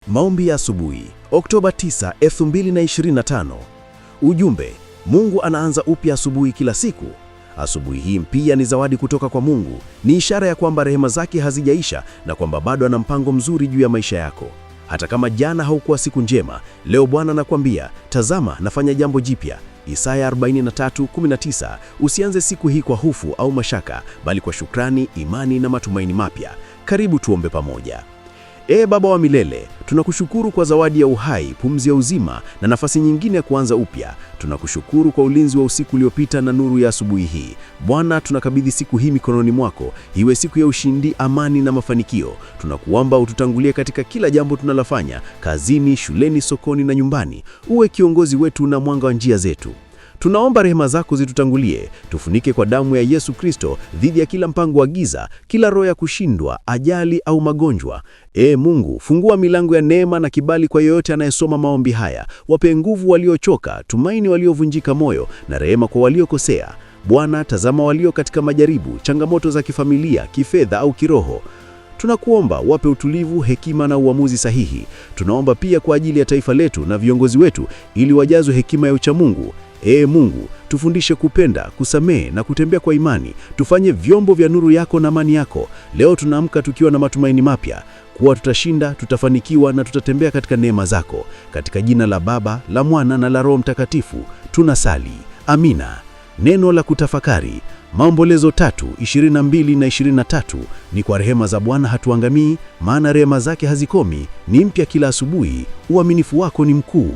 Maombi ya asubuhi, Oktoba 9, 2025. Ujumbe: Mungu anaanza upya asubuhi kila siku. Asubuhi hii mpya ni zawadi kutoka kwa Mungu. Ni ishara ya kwamba rehema zake hazijaisha na kwamba bado ana mpango mzuri juu ya maisha yako. Hata kama jana haukuwa siku njema, leo Bwana anakuambia, tazama nafanya jambo jipya. Isaya 43:19. Usianze siku hii kwa hofu au mashaka, bali kwa shukrani, imani na matumaini mapya. Karibu tuombe pamoja. Baba wa milele, tunakushukuru kwa zawadi ya uhai, pumzi ya uzima na nafasi nyingine ya kuanza upya. Tunakushukuru kwa ulinzi wa usiku uliopita na nuru ya asubuhi hii. Bwana, tunakabidhi siku hii mikononi mwako, iwe siku ya ushindi, amani na mafanikio. Tunakuomba ututangulie katika kila jambo tunalofanya, kazini, shuleni, sokoni na nyumbani. Uwe kiongozi wetu na mwanga wa njia zetu. Tunaomba rehema zako zitutangulie, tufunike kwa damu ya Yesu Kristo dhidi ya kila mpango wa giza, kila roho ya kushindwa, ajali au magonjwa. Mungu, fungua milango ya neema na kibali kwa yeyote anayesoma maombi haya. Wape nguvu waliochoka, tumaini waliovunjika moyo na rehema kwa waliokosea. Bwana, tazama walio katika majaribu, changamoto za kifamilia, kifedha au kiroho. Tunakuomba wape utulivu, hekima na uamuzi sahihi. Tunaomba pia kwa ajili ya taifa letu na viongozi wetu ili wajazwe hekima ya uchamungu. Mungu, tufundishe kupenda, kusamehe na kutembea kwa imani. Tufanye vyombo vya nuru yako na amani yako. Leo tunaamka tukiwa na matumaini mapya, kuwa tutashinda, tutafanikiwa na tutatembea katika neema zako. Katika jina la Baba, la Mwana na la Roho Mtakatifu tunasali. Amina. Neno la kutafakari, Maombolezo 3:22 na 23. Ni kwa rehema za Bwana hatuangamii, maana rehema zake hazikomi, ni mpya kila asubuhi, uaminifu wako ni mkuu.